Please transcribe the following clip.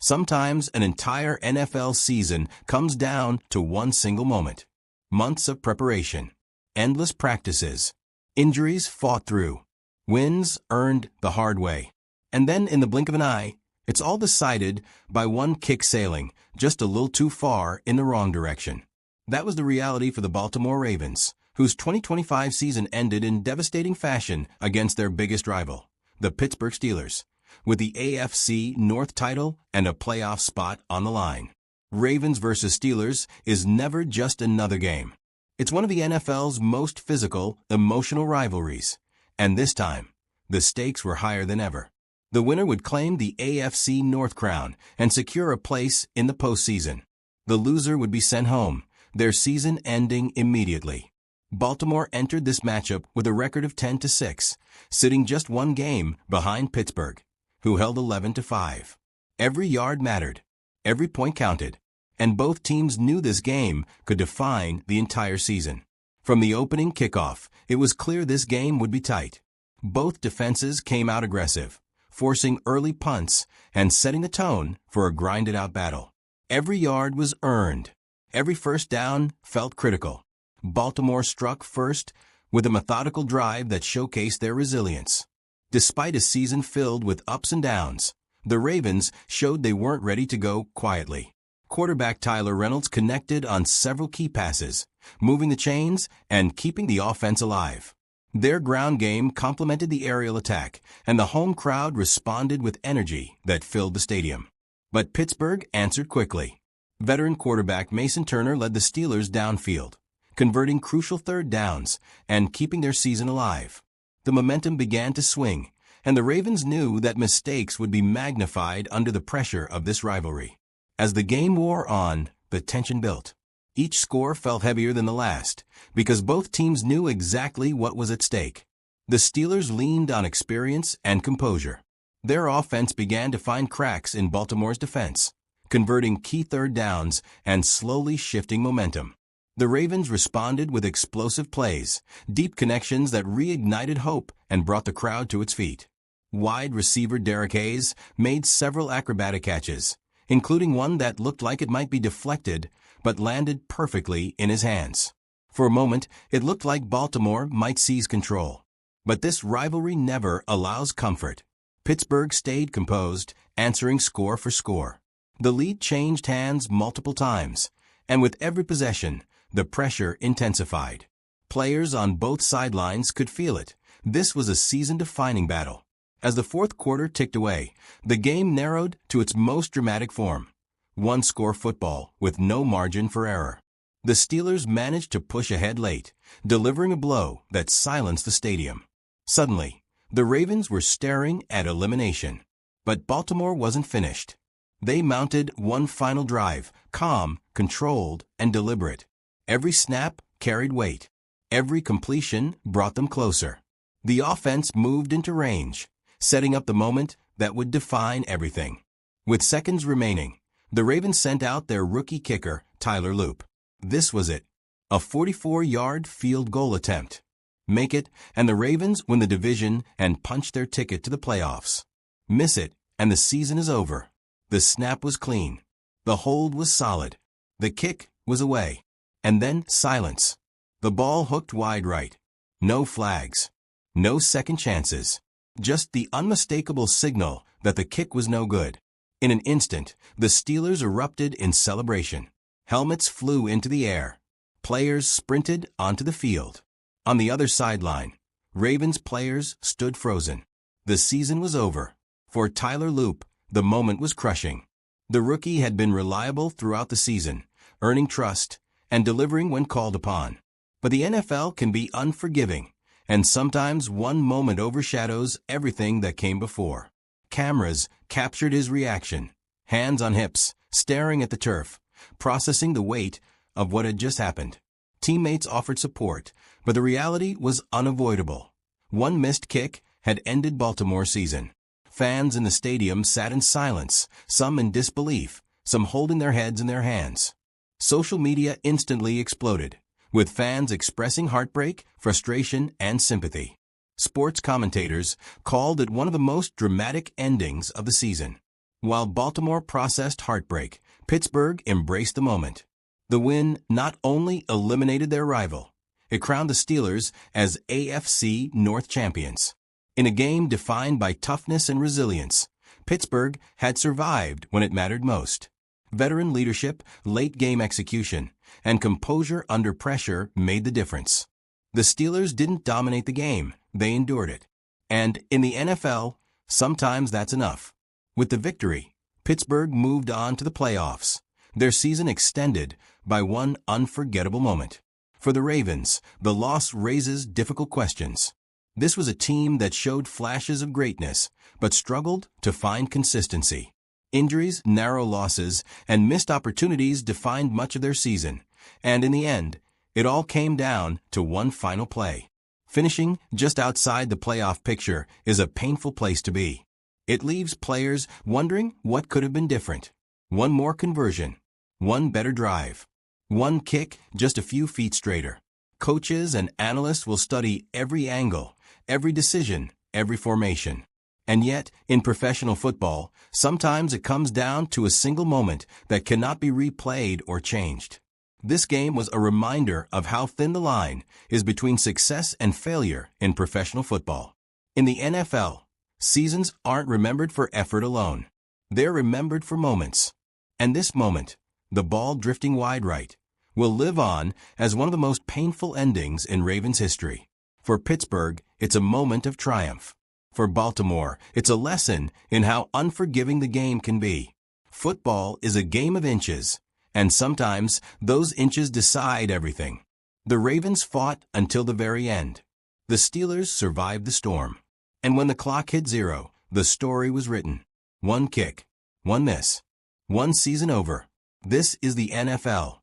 Sometimes an entire NFL season comes down to one single moment. Months of preparation, endless practices, injuries fought through, wins earned the hard way. And then in the blink of an eye, it's all decided by one kick sailing just a little too far in the wrong direction. That was the reality for the Baltimore Ravens, whose 2025 season ended in devastating fashion against their biggest rival, the Pittsburgh Steelers, with the AFC North title and a playoff spot on the line. Ravens versus Steelers is never just another game. It's one of the NFL's most physical, emotional rivalries. And this time, the stakes were higher than ever. The winner would claim the AFC North crown and secure a place in the postseason. The loser would be sent home, their season ending immediately. Baltimore entered this matchup with a record of 10-6, sitting just one game behind Pittsburgh, who held 11-5. Every yard mattered, every point counted, and both teams knew this game could define the entire season. From the opening kickoff, it was clear this game would be tight. Both defenses came out aggressive, forcing early punts and setting the tone for a grinded-out battle. Every yard was earned. Every first down felt critical. Baltimore struck first with a methodical drive that showcased their resilience. Despite a season filled with ups and downs, the Ravens showed they weren't ready to go quietly. Quarterback Tyler Reynolds connected on several key passes, moving the chains and keeping the offense alive. Their ground game complemented the aerial attack, and the home crowd responded with energy that filled the stadium. But Pittsburgh answered quickly. Veteran quarterback Mason Turner led the Steelers downfield, converting crucial third downs and keeping their season alive. The momentum began to swing, and the Ravens knew that mistakes would be magnified under the pressure of this rivalry. As the game wore on, the tension built. Each score felt heavier than the last, because both teams knew exactly what was at stake. The Steelers leaned on experience and composure. Their offense began to find cracks in Baltimore's defense, converting key third downs and slowly shifting momentum. The Ravens responded with explosive plays, deep connections that reignited hope and brought the crowd to its feet. Wide receiver Derek Hayes made several acrobatic catches, including one that looked like it might be deflected, but landed perfectly in his hands. For a moment, it looked like Baltimore might seize control. But this rivalry never allows comfort. Pittsburgh stayed composed, answering score for score. The lead changed hands multiple times, and with every possession, the pressure intensified. Players on both sidelines could feel it. This was a season-defining battle. As the fourth quarter ticked away, the game narrowed to its most dramatic form. One-score football with no margin for error. The Steelers managed to push ahead late, delivering a blow that silenced the stadium. Suddenly, the Ravens were staring at elimination. But Baltimore wasn't finished. They mounted one final drive, calm, controlled, and deliberate. Every snap carried weight. Every completion brought them closer. The offense moved into range, setting up the moment that would define everything. With seconds remaining, the Ravens sent out their rookie kicker, Tyler Loop. This was it. A 44-yard field goal attempt. Make it, and the Ravens win the division and punch their ticket to the playoffs. Miss it, and the season is over. The snap was clean. The hold was solid. The kick was away. And then silence. The ball hooked wide right. No flags. No second chances. Just the unmistakable signal that the kick was no good. In an instant, the Steelers erupted in celebration. Helmets flew into the air. Players sprinted onto the field. On the other sideline, Ravens players stood frozen. The season was over. For Tyler Loop, the moment was crushing. The rookie had been reliable throughout the season, earning trust and delivering when called upon. But the NFL can be unforgiving, and sometimes one moment overshadows everything that came before. Cameras captured his reaction, hands on hips, staring at the turf, processing the weight of what had just happened. Teammates offered support, but the reality was unavoidable. One missed kick had ended Baltimore's season. Fans in the stadium sat in silence, some in disbelief, some holding their heads in their hands. Social media instantly exploded, with fans expressing heartbreak, frustration, and sympathy. Sports commentators called it one of the most dramatic endings of the season. While Baltimore processed heartbreak, Pittsburgh embraced the moment. The win not only eliminated their rival, it crowned the Steelers as AFC North champions. In a game defined by toughness and resilience, Pittsburgh had survived when it mattered most. Veteran leadership, late-game execution, and composure under pressure made the difference. The Steelers didn't dominate the game, they endured it. And in the NFL, sometimes that's enough. With the victory, Pittsburgh moved on to the playoffs, their season extended by one unforgettable moment. For the Ravens, the loss raises difficult questions. This was a team that showed flashes of greatness, but struggled to find consistency. Injuries, narrow losses, and missed opportunities defined much of their season, and in the end, it all came down to one final play. Finishing just outside the playoff picture is a painful place to be. It leaves players wondering what could have been different. One more conversion, one better drive, one kick just a few feet straighter. Coaches and analysts will study every angle, every decision, every formation. And yet, in professional football, sometimes it comes down to a single moment that cannot be replayed or changed. This game was a reminder of how thin the line is between success and failure in professional football. In the NFL, seasons aren't remembered for effort alone. They're remembered for moments. And this moment, the ball drifting wide right, will live on as one of the most painful endings in Ravens history. For Pittsburgh, it's a moment of triumph. For Baltimore, it's a lesson in how unforgiving the game can be. Football is a game of inches, and sometimes those inches decide everything. The Ravens fought until the very end. The Steelers survived the storm. And when the clock hit 0, the story was written. One kick, one miss, one season over. This is the NFL.